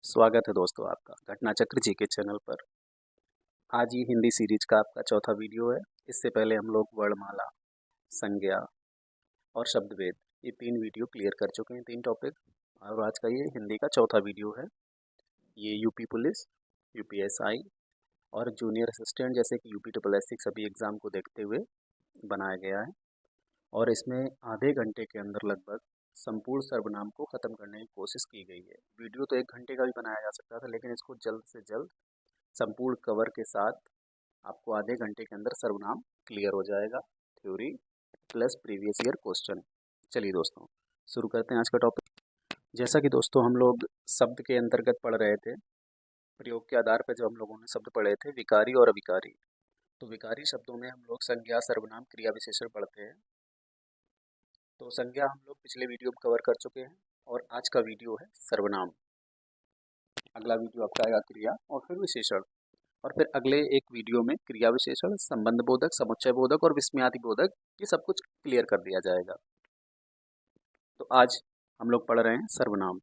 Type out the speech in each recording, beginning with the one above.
स्वागत है दोस्तों आपका घटना चक्र जी के चैनल पर। आज ये हिंदी सीरीज का आपका चौथा वीडियो है। इससे पहले हम लोग वर्णमाला, संज्ञा और शब्दभेद ये 3 वीडियो क्लियर कर चुके हैं, 3 टॉपिक। और आज का ये हिंदी का चौथा वीडियो है। ये यूपी पुलिस, यूपीएसआई और जूनियर असिस्टेंट जैसे कि यूपी ट्रिपल एस 6 सभी एग्ज़ाम को देखते हुए बनाया गया है। और इसमें आधे घंटे के अंदर लगभग संपूर्ण सर्वनाम को ख़त्म करने की कोशिश की गई है। वीडियो तो 1 घंटे का भी बनाया जा सकता था, लेकिन इसको जल्द से जल्द संपूर्ण कवर के साथ आपको आधे घंटे के अंदर सर्वनाम क्लियर हो जाएगा, theory plus previous year question. चलिए दोस्तों, शुरू करते हैं आज का टॉपिक। जैसा कि दोस्तों हम लोग शब्द के अंतर्गत पढ़ रहे थे, प्रयोग के आधार पर जब हम लोगों ने शब्द पढ़े थे विकारी और अविकारी, तो विकारी शब्दों में हम लोग संज्ञा, सर्वनाम, क्रिया विशेषण पढ़ते हैं। तो संज्ञा हम लोग पिछले वीडियो में कवर कर चुके हैं और आज का वीडियो है सर्वनाम। अगला वीडियो आपका आएगा क्रिया और फिर विशेषण, और फिर अगले एक वीडियो में क्रिया विशेषण, संबंध बोधक, समुच्चय बोधक और विस्मयादि बोधक ये सब कुछ क्लियर कर दिया जाएगा। तो आज हम लोग पढ़ रहे हैं सर्वनाम।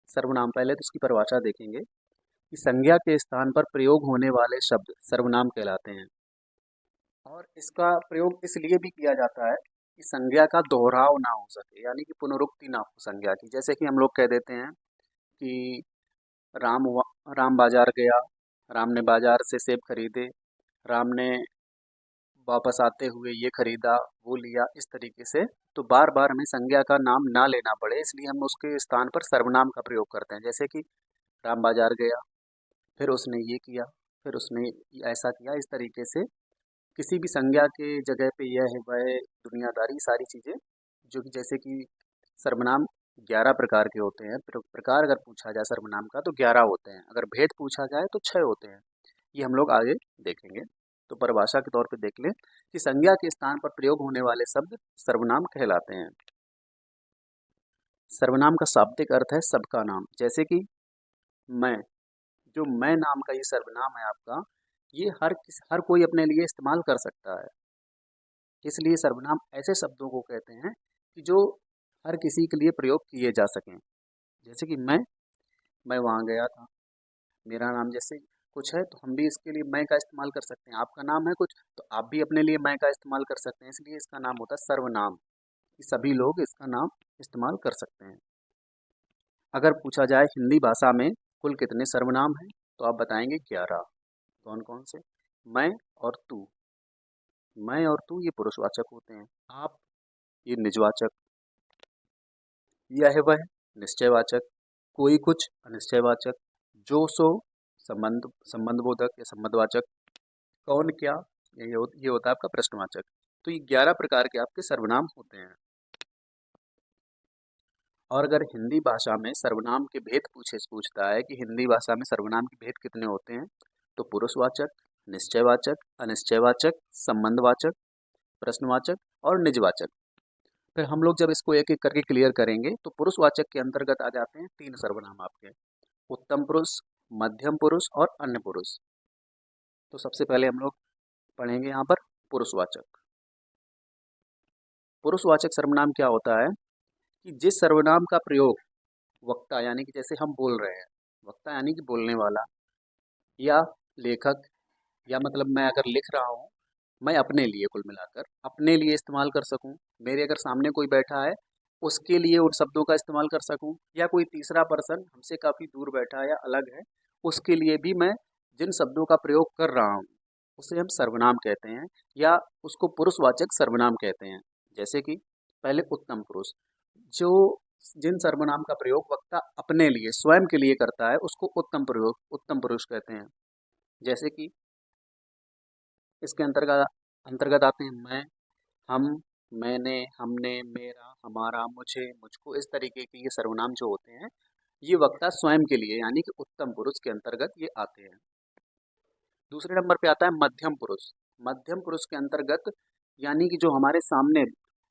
सर्वनाम, पहले तो इसकी परिभाषा देखेंगे कि संज्ञा के स्थान पर प्रयोग होने वाले शब्द सर्वनाम कहलाते हैं। और इसका प्रयोग इसलिए भी किया जाता है कि संज्ञा का दोहराव ना हो सके, यानी कि पुनरुक्ति ना हो संज्ञा की। जैसे कि हम लोग कह देते हैं कि राम राम बाजार गया, राम ने बाजार से सेब खरीदे, राम ने वापस आते हुए ये खरीदा, वो लिया, इस तरीके से। तो बार बार हमें संज्ञा का नाम ना लेना पड़े, इसलिए हम उसके स्थान पर सर्वनाम का प्रयोग करते हैं। जैसे कि राम बाजार गया, फिर उसने ये किया, फिर उसने ऐसा किया, इस तरीके से किसी भी संज्ञा के जगह पे यह है वह दुनियादारी सारी चीज़ें, जो कि जैसे कि सर्वनाम 11 प्रकार के होते हैं। प्रकार अगर पूछा जाए सर्वनाम का तो 11 होते हैं, अगर भेद पूछा जाए तो 6 होते हैं। ये हम लोग आगे देखेंगे। तो परिभाषा के तौर पे देख लें कि संज्ञा के स्थान पर प्रयोग होने वाले शब्द सर्वनाम कहलाते हैं। सर्वनाम का शाब्दिक अर्थ है सबका नाम। जैसे कि मैं, जो मैं नाम का ये सर्वनाम है आपका, ये हर कोई अपने लिए इस्तेमाल कर सकता है। इसलिए सर्वनाम ऐसे शब्दों को कहते हैं कि जो हर किसी के लिए प्रयोग किए जा सकें। जैसे कि मैं वहाँ गया था, मेरा नाम जैसे कुछ है तो हम भी इसके लिए मैं का इस्तेमाल कर सकते हैं। आपका नाम है कुछ तो आप भी अपने लिए मैं का इस्तेमाल कर सकते हैं, इसलिए इसका नाम होता है सर्वनाम, कि सभी लोग इसका नाम इस्तेमाल कर सकते हैं। अगर पूछा जाए हिंदी भाषा में कुल कितने सर्वनाम हैं, तो आप बताएंगे 11। कौन कौन से? मैं और तू। मैं और तू ये पुरुषवाचक होते हैं, आप ये निजवाचक, यह वह निश्चयवाचक, कोई कुछ अनिश्चयवाचक, जो सो संबंधबोधक या संबंधवाचक, कौन क्या ये होता है आपका प्रश्नवाचक। तो ये 11 प्रकार के आपके सर्वनाम होते हैं। और अगर हिंदी भाषा में सर्वनाम के भेद पूछता है कि हिंदी भाषा में सर्वनाम के भेद कितने होते हैं, तो पुरुषवाचक, निश्चयवाचक, अनिश्चयवाचक, संबंधवाचक, प्रश्नवाचक और निजवाचक। फिर हम लोग जब इसको एक एक करके क्लियर करेंगे तो पुरुषवाचक के अंतर्गत आ जाते हैं 3 सर्वनाम आपके, उत्तम पुरुष, मध्यम पुरुष और अन्य पुरुष। तो सबसे पहले हम लोग पढ़ेंगे यहाँ पर पुरुषवाचक। पुरुषवाचक सर्वनाम क्या होता है कि जिस सर्वनाम का प्रयोग वक्ता, यानी कि जैसे हम बोल रहे हैं, वक्ता यानी कि बोलने वाला, या लेखक, या मतलब मैं अगर लिख रहा हूँ, मैं अपने लिए, कुल मिलाकर अपने लिए इस्तेमाल कर सकूँ, मेरे अगर सामने कोई बैठा है उसके लिए उन शब्दों का इस्तेमाल कर सकूँ, या कोई तीसरा पर्सन हमसे काफ़ी दूर बैठा है या अलग है उसके लिए भी मैं जिन शब्दों का प्रयोग कर रहा हूँ उसे हम सर्वनाम कहते हैं, या उसको पुरुषवाचक सर्वनाम कहते हैं। जैसे कि पहले उत्तम पुरुष, जो जिन सर्वनाम का प्रयोग वक्ता अपने लिए, स्वयं के लिए करता है उसको उत्तम पुरुष कहते हैं। जैसे कि इसके अंतर्गत अंतर्गत आते हैं मैं, हम, मैंने, हमने, मेरा, हमारा, मुझे, मुझको, इस तरीके के ये सर्वनाम जो होते हैं ये वक्ता स्वयं के लिए यानी कि उत्तम पुरुष के अंतर्गत ये आते हैं। दूसरे नंबर पे आता है मध्यम पुरुष। मध्यम पुरुष के अंतर्गत यानी कि जो हमारे सामने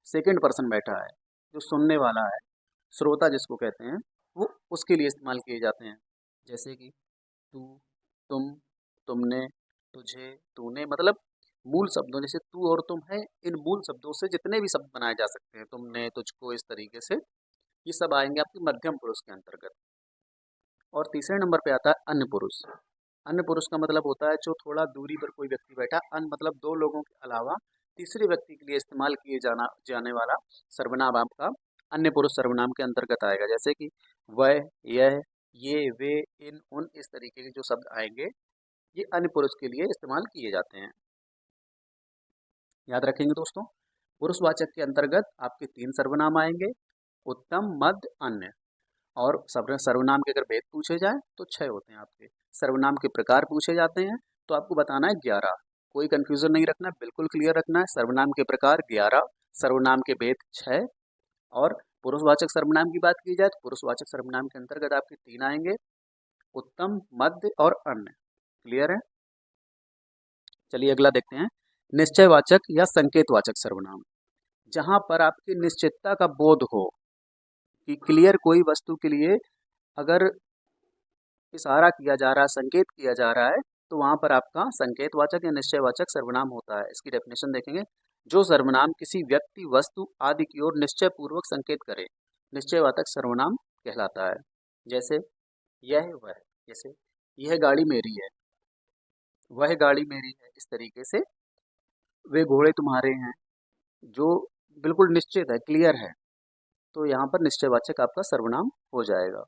सेकंड पर्सन बैठा है, जो सुनने वाला है, श्रोता जिसको कहते हैं, वो उसके लिए इस्तेमाल किए जाते हैं। जैसे कि तू, तुम, तुमने, तुझे, तूने, मतलब मूल शब्दों जैसे तू और तुम है, इन मूल शब्दों से जितने भी शब्द बनाए जा सकते हैं, तुमने, तुझको, इस तरीके से ये सब आएंगे आपके मध्यम पुरुष के अंतर्गत। और तीसरे नंबर पे आता है अन्य पुरुष। अन्य पुरुष का मतलब होता है जो थोड़ा दूरी पर कोई व्यक्ति बैठा, अन्य मतलब दो लोगों के अलावा तीसरे व्यक्ति के लिए इस्तेमाल किए जाने वाला सर्वनाम आपका अन्य पुरुष सर्वनाम के अंतर्गत आएगा। जैसे कि वह, यह, ये, वे, इन, उन, इस तरीके के जो शब्द आएंगे ये अन्य पुरुष के लिए इस्तेमाल किए जाते हैं। याद रखेंगे दोस्तों, पुरुषवाचक के अंतर्गत आपके 3 सर्वनाम आएंगे, उत्तम, मध्य, अन्य। और सर्वनाम के अगर भेद पूछे जाए तो 6 होते हैं आपके। सर्वनाम के प्रकार पूछे जाते हैं तो आपको बताना है 11। कोई कंफ्यूजन नहीं रखना, बिल्कुल क्लियर रखना है। सर्वनाम के प्रकार 11, सर्वनाम के भेद 6। और पुरुषवाचक सर्वनाम की बात की जाए तो पुरुषवाचक सर्वनाम के अंतर्गत आपके 3 आएंगे, उत्तम, मध्य और अन्य। क्लियर है? चलिए अगला देखते हैं, निश्चयवाचक या संकेतवाचक सर्वनाम। जहां पर आपकी निश्चितता का बोध हो कि क्लियर कोई वस्तु के लिए अगर इशारा किया जा रहा है, संकेत किया जा रहा है, तो वहां पर आपका संकेतवाचक या निश्चयवाचक सर्वनाम होता है। इसकी डेफिनेशन देखेंगे, जो सर्वनाम किसी व्यक्ति, वस्तु आदि की ओर निश्चय पूर्वक संकेत करे, निश्चयवाचक सर्वनाम कहलाता है। जैसे यह, वह, जैसे यह गाड़ी मेरी है, वह गाड़ी मेरी है, इस तरीके से वे घोड़े तुम्हारे हैं, जो बिल्कुल निश्चित है, क्लियर है, तो यहाँ पर निश्चयवाचक आपका सर्वनाम हो जाएगा।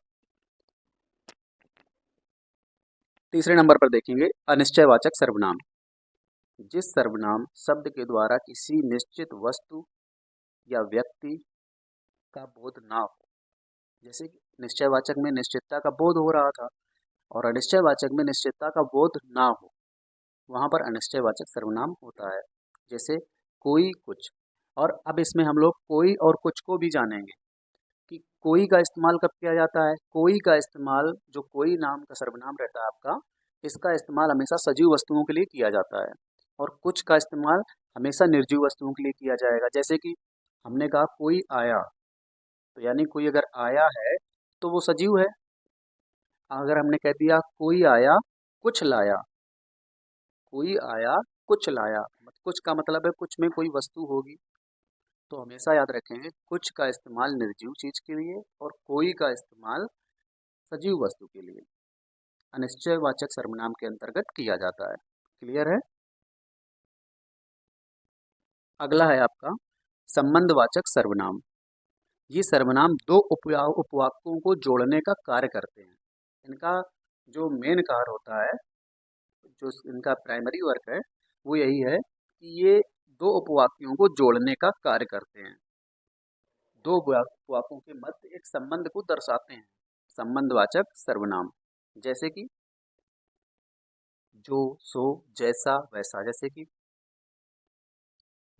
तीसरे नंबर पर देखेंगे अनिश्चयवाचक सर्वनाम। जिस सर्वनाम शब्द के द्वारा किसी निश्चित वस्तु या व्यक्ति का बोध ना हो, जैसे कि निश्चयवाचक में निश्चितता का बोध हो रहा था और अनिश्चयवाचक में निश्चितता का बोध ना हो, वहां पर अनिश्चयवाचक सर्वनाम होता है। जैसे कोई, कुछ। और अब इसमें हम लोग कोई और कुछ को भी जानेंगे कि कोई का इस्तेमाल कब किया जाता है। कोई का इस्तेमाल, जो कोई नाम का सर्वनाम रहता है आपका, इसका इस्तेमाल हमेशा सजीव वस्तुओं के लिए किया जाता है और कुछ का इस्तेमाल हमेशा निर्जीव वस्तुओं के लिए किया जाएगा। जैसे कि हमने कहा कोई आया, तो यानी कोई अगर आया है तो वो सजीव है। अगर हमने कह दिया कोई आया कुछ लाया, कोई आया कुछ लाया, कुछ का मतलब है कुछ में कोई वस्तु होगी। तो हमेशा याद रखेंगे, कुछ का इस्तेमाल निर्जीव चीज के लिए और कोई का इस्तेमाल सजीव वस्तु के लिए अनिश्चयवाचक सर्वनाम के अंतर्गत किया जाता है। क्लियर है? अगला है आपका संबंधवाचक सर्वनाम। ये सर्वनाम दो उपवाक्यों को जोड़ने का कार्य करते हैं। इनका जो मेन कार्य होता है, जो इनका प्राइमरी वर्क है, वो यही है कि ये दो उपवाक्यों को जोड़ने का कार्य करते हैं। दो उपवाक्यों के मध्य एक संबंध को दर्शाते हैं, संबंधवाचक सर्वनाम। जैसे कि जो, सो, जैसा, वैसा। जैसे कि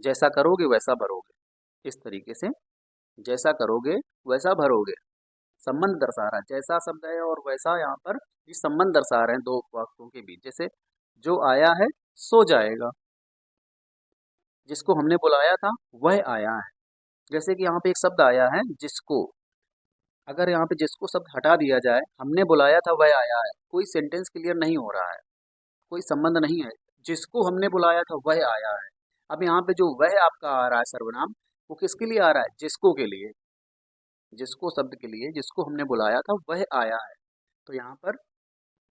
जैसा करोगे वैसा भरोगे, इस तरीके से जैसा करोगे वैसा भरोगे, संबंध दर्शा रहा है। जैसा शब्द है और वैसा यहाँ पर ये संबंध दर्शा रहे हैं दो वाक्यों के बीच। जैसे जो आया है सो जाएगा, जिसको हमने बुलाया था वह आया है। जैसे कि यहाँ पे एक शब्द आया है जिसको, अगर यहाँ पे जिसको शब्द हटा दिया जाए, हमने बुलाया था वह आया है, कोई सेंटेंस क्लियर नहीं हो रहा है, कोई संबंध नहीं है। जिसको हमने बुलाया था वह आया है। अब यहाँ पे जो वह आपका आ रहा है सर्वनाम, वो किसके लिए आ रहा है? जिसको के लिए, जिसको शब्द के लिए, जिसको हमने बुलाया था वह आया है। तो यहाँ पर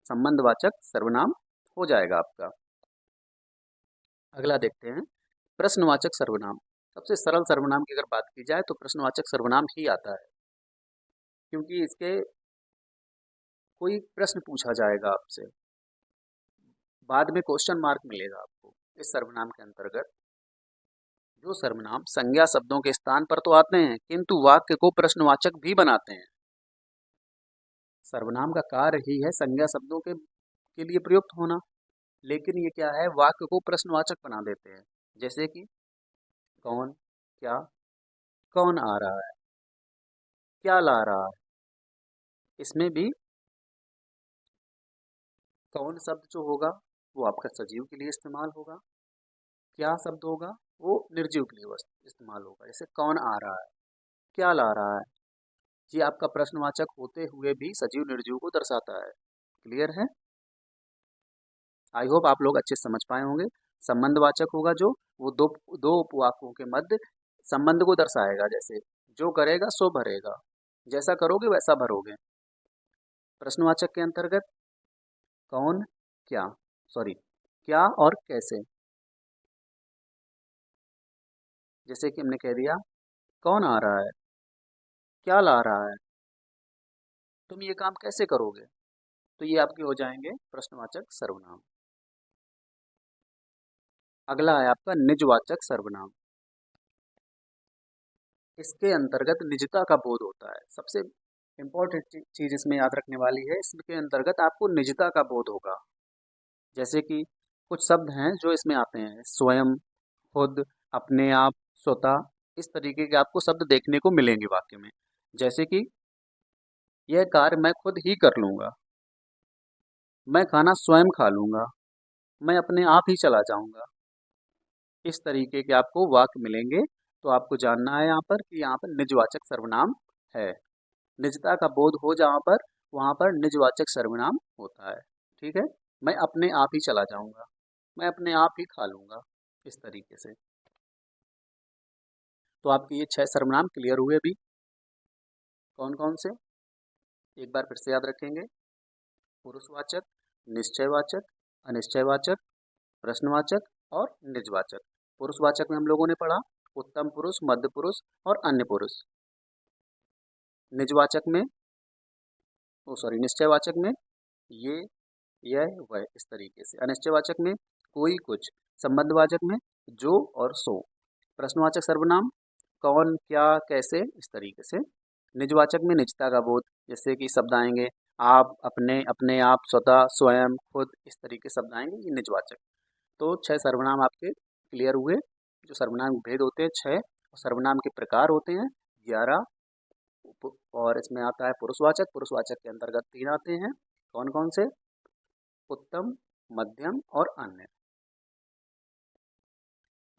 संबंधवाचक सर्वनाम हो जाएगा आपका। अगला देखते हैं प्रश्नवाचक सर्वनाम। सबसे सरल सर्वनाम की अगर बात की जाए तो प्रश्नवाचक सर्वनाम ही आता है, क्योंकि इसके कोई प्रश्न पूछा जाएगा आपसे, बाद में क्वेश्चन मार्क मिलेगा आपको इस सर्वनाम के अंतर्गत। जो सर्वनाम संज्ञा शब्दों के स्थान पर तो आते हैं किंतु वाक्य को प्रश्नवाचक भी बनाते हैं। सर्वनाम का कार्य ही है संज्ञा शब्दों के लिए प्रयुक्त होना, लेकिन ये क्या है, वाक्य को प्रश्नवाचक बना देते हैं। जैसे कि कौन, क्या, कौन आ रहा है, क्या ला रहा है। इसमें भी कौन शब्द जो होगा वो आपका सजीव के लिए इस्तेमाल होगा, क्या शब्द होगा वो निर्जीव के लिए इस्तेमाल होगा। जैसे कौन आ रहा है, क्या ला रहा है, ये आपका प्रश्नवाचक होते हुए भी सजीव निर्जीव को दर्शाता है। क्लियर है? आई होप आप लोग अच्छे समझ पाए होंगे। संबंधवाचक होगा जो, वो दो दो उपवाक्यों के मध्य संबंध को दर्शाएगा। जैसे जो करेगा सो भरेगा, जैसा करोगे वैसा भरोगे। प्रश्नवाचक के अंतर्गत कौन, क्या, सॉरी, क्या और कैसे। जैसे कि हमने कह दिया कौन आ रहा है, क्या ला रहा है, तुम ये काम कैसे करोगे, तो ये आपके हो जाएंगे प्रश्नवाचक सर्वनाम। अगला है आपका निजवाचक सर्वनाम। इसके अंतर्गत निजता का बोध होता है। सबसे इम्पोर्टेंट चीज इसमें याद रखने वाली है, इसके अंतर्गत आपको निजता का बोध होगा। जैसे कि कुछ शब्द हैं जो इसमें आते हैं, स्वयं, खुद, अपने आप, स्वतः, इस तरीके के आपको शब्द देखने को मिलेंगे वाक्य में। जैसे कि यह कार्य मैं खुद ही कर लूंगा, मैं खाना स्वयं खा लूंगा, मैं अपने आप ही चला जाऊंगा। इस तरीके के आपको वाक्य मिलेंगे। तो आपको जानना है यहाँ पर कि यहाँ पर निजवाचक सर्वनाम है। निजता का बोध हो जहाँ पर, वहाँ पर निजवाचक सर्वनाम होता है। ठीक है। मैं अपने आप ही चला जाऊंगा, मैं अपने आप ही खा लूंगा, इस तरीके से। तो आपके ये 6 सर्वनाम क्लियर हुए अभी। कौन कौन से, एक बार फिर से याद रखेंगे। पुरुषवाचक, निश्चयवाचक, अनिश्चयवाचक, प्रश्नवाचक और निजवाचक। पुरुषवाचक में हम लोगों ने पढ़ा उत्तम पुरुष, मध्य पुरुष और अन्य पुरुष। निजवाचक में, ओ सॉरी, निश्चयवाचक में ये, यह, वह, इस तरीके से। अनिश्चयवाचक में कोई, कुछ। संबंधवाचक में जो और सो। प्रश्नवाचक सर्वनाम कौन, क्या, कैसे, इस तरीके से। निजवाचक में निजता का बोध, जैसे कि शब्द आएंगे आप, अपने, अपने आप, स्वतः, स्वयं, खुद, इस तरीके शब्द आएंगे, ये निजवाचक। तो 6 सर्वनाम आपके क्लियर हुए। जो सर्वनाम भेद होते हैं 6, और सर्वनाम के प्रकार होते हैं 11। और इसमें आता है पुरुषवाचक। पुरुषवाचक के अंतर्गत 3 आते हैं। कौन कौन से, उत्तम, मध्यम और अन्य।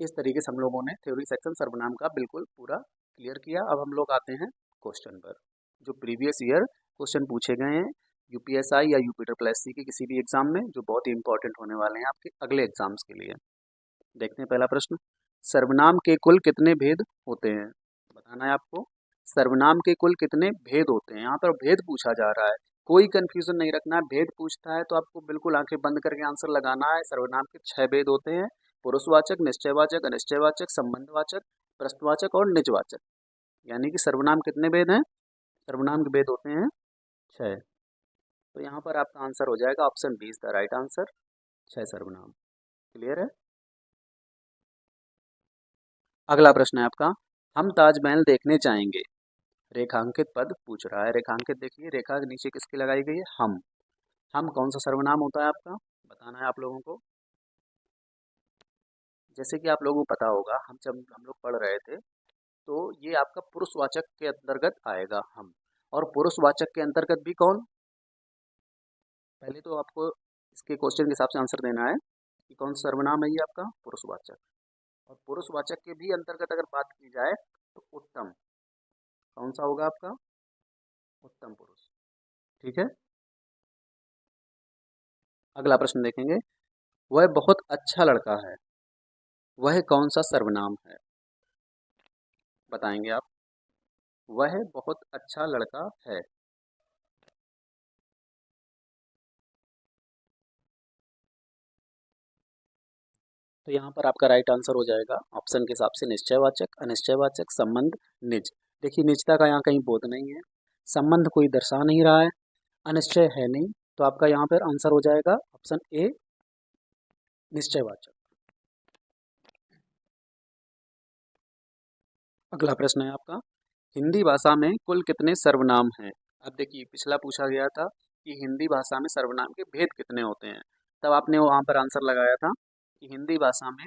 इस तरीके से हम लोगों ने थ्योरी सेक्शन सर्वनाम का बिल्कुल पूरा क्लियर किया। अब हम लोग आते हैं क्वेश्चन पर, जो प्रीवियस ईयर क्वेश्चन पूछे गए हैं यूपीएसआई या यूपी ट्रिपल एससी के किसी भी एग्जाम में, जो बहुत ही इंपॉर्टेंट होने वाले हैं आपके अगले एग्जाम्स के लिए। देखते हैं पहला प्रश्न। सर्वनाम के कुल कितने भेद होते हैं, बताना है आपको। सर्वनाम के कुल कितने भेद होते हैं, यहाँ पर भेद पूछा जा रहा है। कोई कंफ्यूजन नहीं रखना है, भेद पूछता है तो आपको बिल्कुल आंखें बंद करके आंसर लगाना है। सर्वनाम के 6 भेद होते हैं, पुरुषवाचक, निश्चयवाचक, अनिश्चयवाचक, संबंधवाचक, प्रश्नवाचक और निजवाचक। यानी कि सर्वनाम कितने भेद हैं, सर्वनाम के भेद होते हैं 6। तो यहाँ पर आपका आंसर हो जाएगा option B is the right answer, 6 सर्वनाम। क्लियर है। अगला प्रश्न है आपका, हम ताजमहल देखने जाएंगे। रेखांकित पद पूछ रहा है। रेखांकित देखिए, रेखा के नीचे किसकी लगाई गई है, हम कौन सा सर्वनाम होता है आपका, बताना है आप लोगों को। जैसे कि आप लोगों को पता होगा, जब हम लोग पढ़ रहे थे, तो ये आपका पुरुषवाचक के अंतर्गत आएगा हम। और पुरुषवाचक के अंतर्गत भी कौन, पहले तो आपको इसके क्वेश्चन के हिसाब से आंसर देना है कि कौन सा सर्वनाम है ये आपका, पुरुषवाचक। और पुरुषवाचक के भी अंतर्गत अगर बात की जाए तो उत्तम, कौन सा होगा आपका, उत्तम पुरुष। ठीक है। अगला प्रश्न देखेंगे, वह बहुत अच्छा लड़का है, वह कौन सा सर्वनाम है, बताएंगे आप। वह बहुत अच्छा लड़का है, तो यहाँ पर आपका राइट आंसर हो जाएगा ऑप्शन के हिसाब से निश्चयवाचक, अनिश्चयवाचक, संबंध, निज। देखिए निजता का यहाँ कहीं बोध नहीं है, संबंध कोई दर्शा नहीं रहा है, अनिश्चय है नहीं, तो आपका यहाँ पर आंसर हो जाएगा ऑप्शन ए, निश्चयवाचक। अगला प्रश्न है आपका, हिंदी भाषा में कुल कितने सर्वनाम हैं। अब देखिए पिछला पूछा गया था कि हिंदी भाषा में सर्वनाम के भेद कितने होते हैं, तब आपने वहाँ पर आंसर लगाया था कि हिंदी भाषा में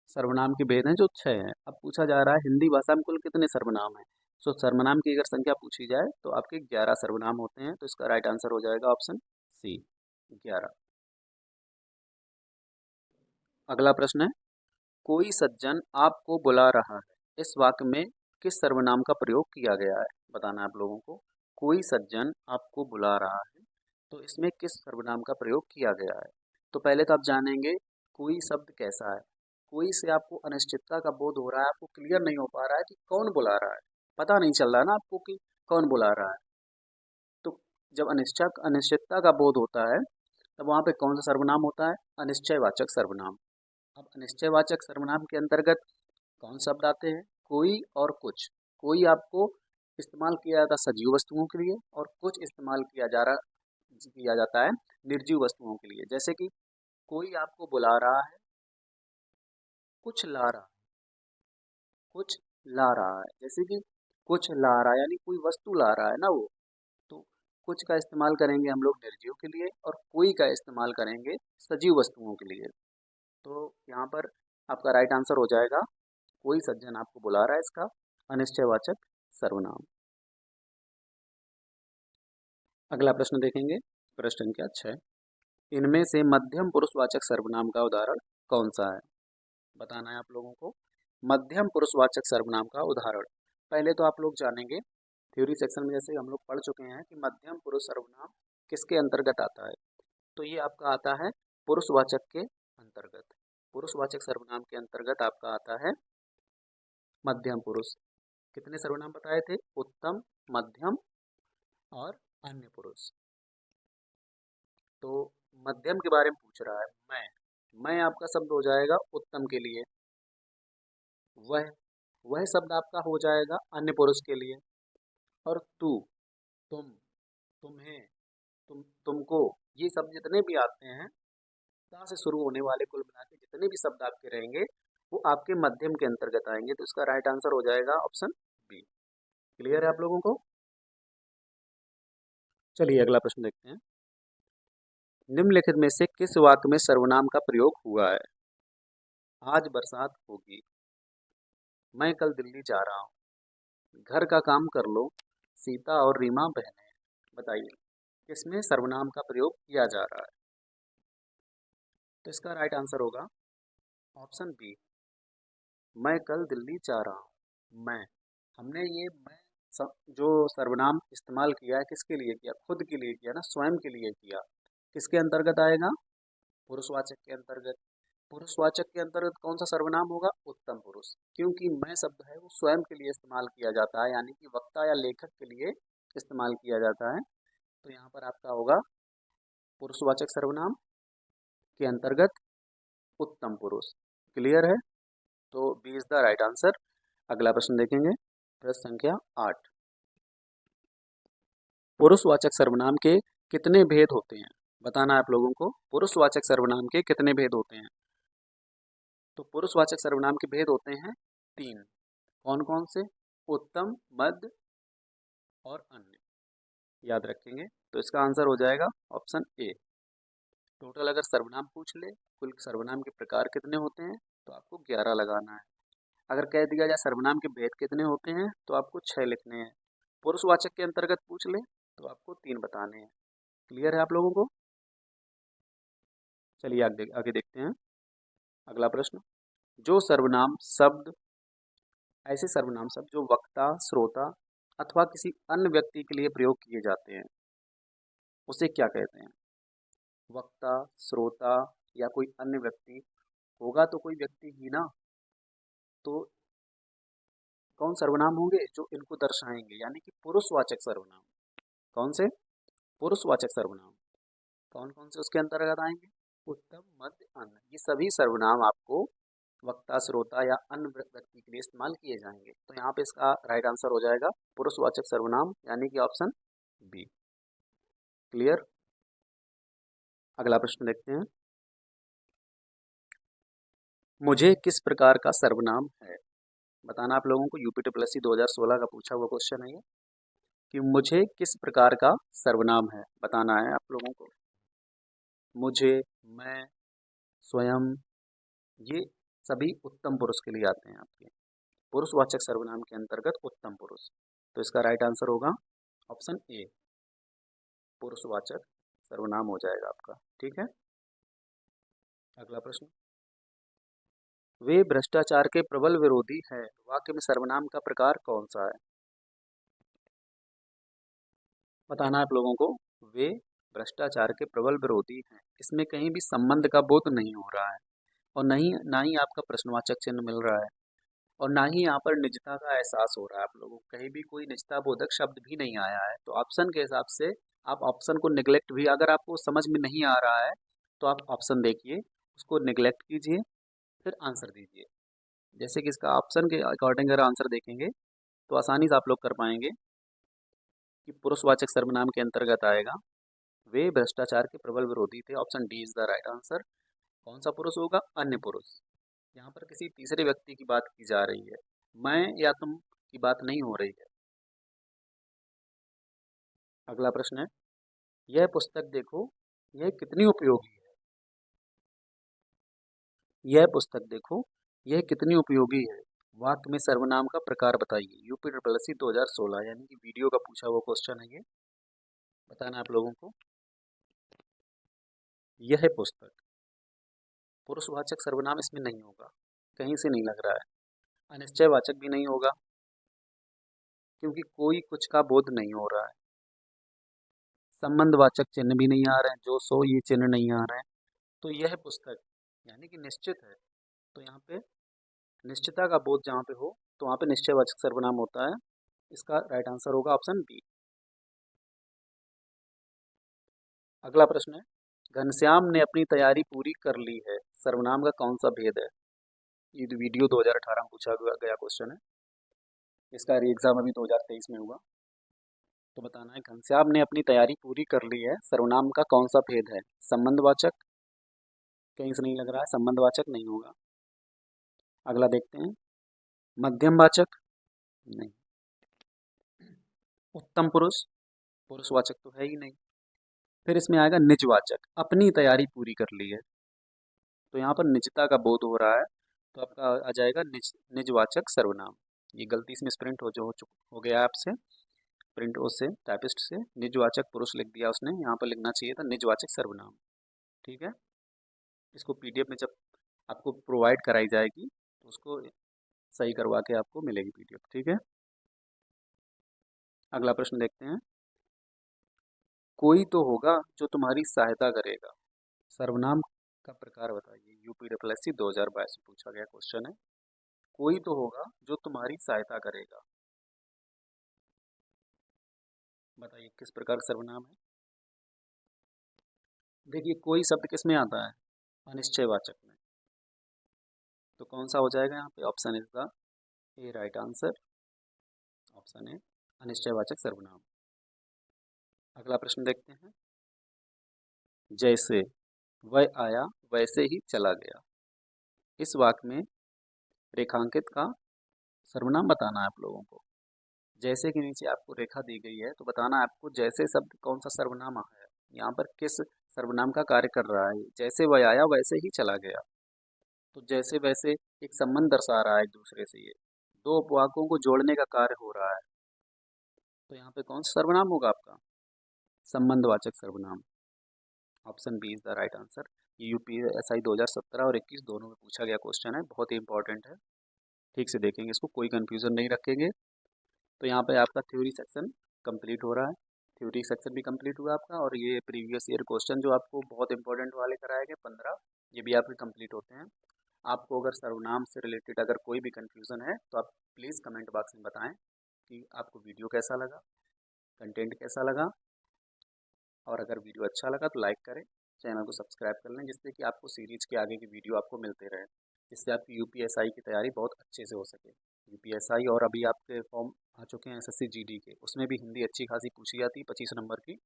सर्वनाम के भेद हैं जो 6 हैं। अब पूछा जा रहा है हिंदी भाषा में कुल कितने सर्वनाम हैं। सो सर्वनाम की अगर संख्या पूछी जाए तो आपके 11 सर्वनाम होते हैं, तो इसका राइट आंसर हो जाएगा ऑप्शन सी, 11। अगला प्रश्न है, कोई सज्जन आपको बुला रहा है, इस वाक्य में किस सर्वनाम का प्रयोग किया गया है, बताना है आप लोगों को। कोई सज्जन आपको बुला रहा है, तो इसमें किस सर्वनाम का प्रयोग किया गया है। तो पहले तो आप जानेंगे कोई शब्द कैसा है। कोई से आपको अनिश्चितता का बोध हो रहा है, आपको क्लियर नहीं हो पा रहा है कि कौन बुला रहा है, पता नहीं चल रहा ना आपको कि कौन बुला रहा है। तो जब अनिश्चितता का बोध होता है तब वहाँ पे कौन सा सर्वनाम होता है? अनिश्चयवाचक सर्वनाम। अब अनिश्चयवाचक सर्वनाम के अंतर्गत कौन शब्द आते हैं? कोई और कुछ। कोई आपको इस्तेमाल किया जाता है सजीव वस्तुओं के लिए और कुछ इस्तेमाल किया जाता है निर्जीव वस्तुओं के लिए। जैसे कि कोई आपको बुला रहा है, कुछ ला रहा है, कुछ ला रहा है। जैसे कि कुछ ला रहा है यानी कोई वस्तु ला रहा है ना वो। तो कुछ का इस्तेमाल करेंगे हम लोग निर्जीव के लिए और कोई का इस्तेमाल करेंगे सजीव वस्तुओं के लिए। तो यहाँ पर आपका राइट आंसर हो जाएगा कोई सज्जन आपको बुला रहा है, इसका अनिश्चयवाचक सर्वनाम। अगला प्रश्न देखेंगे, प्रश्न संख्या 6। इनमें से मध्यम पुरुषवाचक सर्वनाम का उदाहरण कौन सा है? बताना है आप लोगों को। मध्यम पुरुषवाचक सर्वनाम का उदाहरण पहले तो आप लोग जानेंगे थ्योरी सेक्शन में, जैसे हम लोग पढ़ चुके हैं कि मध्यम पुरुष सर्वनाम किसके अंतर्गत आता है। तो ये आपका आता है पुरुषवाचक के अंतर्गत। पुरुषवाचक सर्वनाम के अंतर्गत आपका आता है मध्यम पुरुष। कितने सर्वनाम बताए थे? उत्तम, मध्यम और अन्य पुरुष। तो मध्यम के बारे में पूछ रहा है। मैं आपका शब्द हो जाएगा उत्तम के लिए। वह शब्द आपका हो जाएगा अन्य पुरुष के लिए। और तू, तुम, तुम्हें, तुमको, ये शब्द जितने भी आते हैं ता से शुरू होने वाले कुल मिला के जितने भी शब्द आपके रहेंगे वो आपके मध्यम के अंतर्गत आएंगे। तो इसका राइट आंसर हो जाएगा ऑप्शन बी। क्लियर है आप लोगों को? चलिए अगला प्रश्न देखते हैं। निम्नलिखित में से किस वाक्य में सर्वनाम का प्रयोग हुआ है? आज बरसात होगी, मैं कल दिल्ली जा रहा हूँ, घर का काम कर लो, सीता और रीमा बहनें। बताइए किसमें सर्वनाम का प्रयोग किया जा रहा है? तो इसका राइट आंसर होगा ऑप्शन बी, मैं कल दिल्ली जा रहा हूँ। हमने ये जो सर्वनाम इस्तेमाल किया है किसके लिए किया? खुद के लिए किया ना, स्वयं के लिए किया। किसके अंतर्गत आएगा? पुरुषवाचक के अंतर्गत। पुरुषवाचक के अंतर्गत कौन सा सर्वनाम होगा? उत्तम पुरुष। क्योंकि मैं शब्द है वो स्वयं के लिए इस्तेमाल किया जाता है, यानी कि वक्ता या लेखक के लिए इस्तेमाल किया जाता है। तो यहाँ पर आपका होगा पुरुषवाचक सर्वनाम के अंतर्गत उत्तम पुरुष। क्लियर है? तो B is the right answer. अगला प्रश्न देखेंगे, प्रश्न संख्या 8। पुरुषवाचक सर्वनाम के कितने भेद होते हैं? बताना है आप लोगों को। पुरुषवाचक सर्वनाम के कितने भेद होते हैं? तो पुरुषवाचक सर्वनाम के भेद होते हैं 3। कौन कौन से? उत्तम, मध्य और अन्य। याद रखेंगे। तो इसका आंसर हो जाएगा ऑप्शन ए। टोटल अगर सर्वनाम पूछ ले कुल सर्वनाम के प्रकार कितने होते हैं तो आपको 11 लगाना है। अगर कह दिया जाए सर्वनाम के भेद कितने होते हैं तो आपको 6 लिखने हैं। पुरुषवाचक के अंतर्गत पूछ ले तो आपको 3 बताने हैं। क्लियर है आप लोगों को? चलिए आगे देखते हैं। अगला प्रश्न, जो सर्वनाम शब्द ऐसे सर्वनाम शब्द जो वक्ता, श्रोता अथवा किसी अन्य व्यक्ति के लिए प्रयोग किए जाते हैं उसे क्या कहते हैं? वक्ता, श्रोता या कोई अन्य व्यक्ति होगा तो कोई व्यक्ति ही ना। तो कौन सर्वनाम होंगे जो इनको दर्शाएंगे, यानी कि पुरुषवाचक सर्वनाम। कौन से? पुरुषवाचक सर्वनाम। कौन कौन से उसके अंतर्गत आएंगे? उत्तम, मध्य, अन्य। ये सभी सर्वनाम आपको वक्ता, श्रोता या अन्य व्यक्ति के लिए इस्तेमाल किए जाएंगे। तो यहाँ पे इसका राइट आंसर हो जाएगा पुरुषवाचक सर्वनाम, यानी कि ऑप्शन बी। क्लियर? अगला प्रश्न देखते हैं। मुझे किस प्रकार का सर्वनाम है? बताना आप लोगों को। यूपीटीपीएससी 2016 का पूछा हुआ क्वेश्चन है ये, कि मुझे किस प्रकार का सर्वनाम है बताना है आप लोगों को। मुझे, मैं, स्वयं, ये सभी उत्तम पुरुष के लिए आते हैं आपके पुरुषवाचक सर्वनाम के अंतर्गत उत्तम पुरुष। तो इसका राइट आंसर होगा ऑप्शन ए, पुरुषवाचक सर्वनाम हो जाएगा आपका। ठीक है। अगला प्रश्न, वे भ्रष्टाचार के प्रबल विरोधी हैं। वाक्य में सर्वनाम का प्रकार कौन सा है? बताना है आप लोगों को। वे भ्रष्टाचार के प्रबल विरोधी हैं। इसमें कहीं भी संबंध का बोध नहीं हो रहा है और ना ही आपका प्रश्नवाचक चिन्ह मिल रहा है और ना ही यहाँ पर निजता का एहसास हो रहा है आप लोगों को। कहीं भी कोई निजता बोधक शब्द भी नहीं आया है। तो ऑप्शन के हिसाब से आप ऑप्शन को निगलेक्ट भी, अगर आपको समझ में नहीं आ रहा है तो आप ऑप्शन देखिए, उसको निगलेक्ट कीजिए, फिर आंसर दीजिए। जैसे कि इसका ऑप्शन के अकॉर्डिंग अगर आंसर देखेंगे तो आसानी से आप लोग कर पाएंगे कि पुरुषवाचक सर्वनाम के अंतर्गत आएगा, वे भ्रष्टाचार के प्रबल विरोधी थे। Option D is the right answer. कौन सा पुरुष होगा? अन्य पुरुष। यहाँ पर किसी तीसरे व्यक्ति की बात की जा रही है, मैं या तुम की बात नहीं हो रही है। अगला प्रश्न है, यह पुस्तक देखो, यह कितनी उपयोगी है। यह पुस्तक देखो, यह कितनी उपयोगी है। वाक्य में सर्वनाम का प्रकार बताइए। यूपी ट्रिपल एस सी 2016 यानी कि वीडियो का पूछा हुआ क्वेश्चन है ये, बताना है आप लोगों को। यह पुस्तक, पुरुषवाचक सर्वनाम इसमें नहीं होगा, कहीं से नहीं लग रहा है। अनिश्चयवाचक भी नहीं होगा, क्योंकि कोई कुछ का बोध नहीं हो रहा है। संबंधवाचक चिन्ह भी नहीं आ रहे हैं, जो सो ये चिन्ह नहीं आ रहे हैं। तो यह पुस्तक यानी कि निश्चित है, तो यहाँ पे निश्चितता का बोध जहाँ पे हो तो वहाँ पे निश्चयवाचक सर्वनाम होता है। इसका राइट आंसर होगा ऑप्शन बी। अगला प्रश्न है, घनश्याम ने अपनी तैयारी पूरी कर ली है, सर्वनाम का कौन सा भेद है। ये वीडियो 2018 में पूछा गया क्वेश्चन है, इसका एग्जाम अभी 2023 में हुआ। तो बताना है, घनश्याम ने अपनी तैयारी पूरी कर ली है, सर्वनाम का कौन सा भेद है। संबंधवाचक, कहीं से नहीं लग रहा है, संबंधवाचक नहीं होगा। अगला देखते हैं, मध्यमवाचक नहीं। उत्तम पुरुष, पुरुषवाचक तो है ही नहीं। फिर इसमें आएगा निजवाचक, अपनी तैयारी पूरी कर ली है, तो यहाँ पर निजता का बोध हो रहा है, तो आपका आ जाएगा निजवाचक सर्वनाम। ये गलती से प्रिंट हो गया है आपसे, प्रिंट से टाइपिस्ट से निजवाचक पुरुष लिख दिया उसने, यहाँ पर लिखना चाहिए था निजवाचक सर्वनाम। ठीक है, इसको पीडीएफ में जब आपको प्रोवाइड कराई जाएगी तो उसको सही करवा के आपको मिलेगी पीडीएफ। ठीक है, अगला प्रश्न देखते हैं, कोई तो होगा जो तुम्हारी सहायता करेगा, सर्वनाम का प्रकार बताइए। यूपी डब्ल्यू एस सी 2022 में पूछा गया क्वेश्चन है, कोई तो होगा जो तुम्हारी सहायता करेगा, बताइए किस प्रकार का सर्वनाम है। देखिए कोई शब्द किस में आता है, अनिश्चयवाचक में, तो कौन सा हो जाएगा यहाँ पे, option is the A right answer. Option है अनिश्चयवाचक सर्वनाम। अगला प्रश्न देखते हैं, जैसे वह आया वैसे ही चला गया, इस वाक्य में रेखांकित का सर्वनाम बताना है आप लोगों को। जैसे के नीचे आपको रेखा दी गई है, तो बताना है आपको जैसे शब्द कौन सा सर्वनाम है, यहाँ पर किस सर्वनाम का कार्य कर रहा है। जैसे वह आया वैसे ही चला गया, तो जैसे वैसे एक संबंध दर्शा रहा है एक दूसरे से, ये दो वाक्यों को जोड़ने का कार्य हो रहा है, तो यहाँ पे कौन सा सर्वनाम होगा आपका, संबंधवाचक सर्वनाम। Option B is the right answer. ये यूपीएसआई 2017 और 21 दोनों में पूछा गया क्वेश्चन है, बहुत ही इंपॉर्टेंट है, ठीक से देखेंगे इसको, कोई कंफ्यूजन नहीं रखेंगे। तो यहाँ पे आपका थ्योरी सेक्शन कंप्लीट हो रहा है, थ्योरी सेक्शन भी कंप्लीट हुआ आपका, और ये प्रीवियस ईयर क्वेश्चन जो आपको बहुत इंपॉर्टेंट वाले कराए गए 15, ये भी आपके कंप्लीट होते हैं। आपको अगर सर्वनाम से रिलेटेड अगर कोई भी कंफ्यूजन है तो आप प्लीज़ कमेंट बॉक्स में बताएं कि आपको वीडियो कैसा लगा, कंटेंट कैसा लगा, और अगर वीडियो अच्छा लगा तो लाइक करें, चैनल को सब्सक्राइब कर लें, जिससे कि आपको सीरीज के आगे की वीडियो आपको मिलते रहे, जिससे आपकी यूपीएसआई की तैयारी बहुत अच्छे से हो सके। यूपीएसआई और अभी आपके फॉर्म आ चुके हैं एसएससी जीडी के, उसमें भी हिंदी अच्छी खासी पूछी जाती है 25 नंबर की,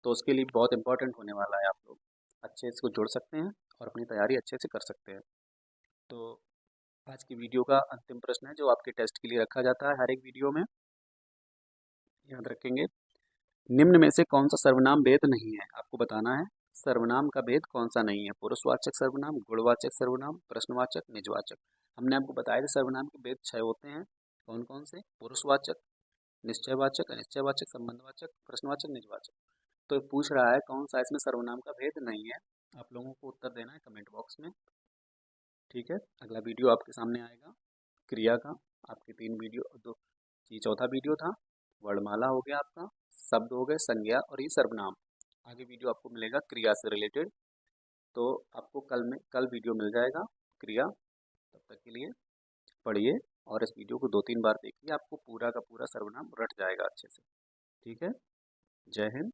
तो उसके लिए बहुत इंपॉर्टेंट होने वाला है। आप लोग अच्छे से इसको जोड़ सकते हैं और अपनी तैयारी अच्छे से कर सकते हैं। तो आज की वीडियो का अंतिम प्रश्न है जो आपके टेस्ट के लिए रखा जाता है हर एक वीडियो में, याद रखेंगे। निम्न में से कौन सा सर्वनाम भेद नहीं है, आपको बताना है सर्वनाम का भेद कौन सा नहीं है। पुरुषवाचक सर्वनाम, गुणवाचक सर्वनाम, प्रश्नवाचक, निजवाचक। हमने आपको बताया था सर्वनाम के भेद 6 होते हैं, कौन कौन से, पुरुषवाचक, निश्चयवाचक, अनिश्चयवाचक, संबंधवाचक, प्रश्नवाचक, निजवाचक। तो पूछ रहा है कौन सा इसमें सर्वनाम का भेद नहीं है, आप लोगों को उत्तर देना है कमेंट बॉक्स में। ठीक है, अगला वीडियो आपके सामने आएगा क्रिया का, आपके 3 वीडियो, दो, ये चौथा वीडियो था। वर्णमाला हो गया आपका, शब्द हो गए, संज्ञा और ये सर्वनाम। आगे वीडियो आपको मिलेगा क्रिया से रिलेटेड, तो आपको कल वीडियो मिल जाएगा क्रिया। तब तक के लिए पढ़िए और इस वीडियो को 2-3 बार देखिए, आपको पूरा का पूरा सर्वनाम रट जाएगा अच्छे से। ठीक है, जय हिंद।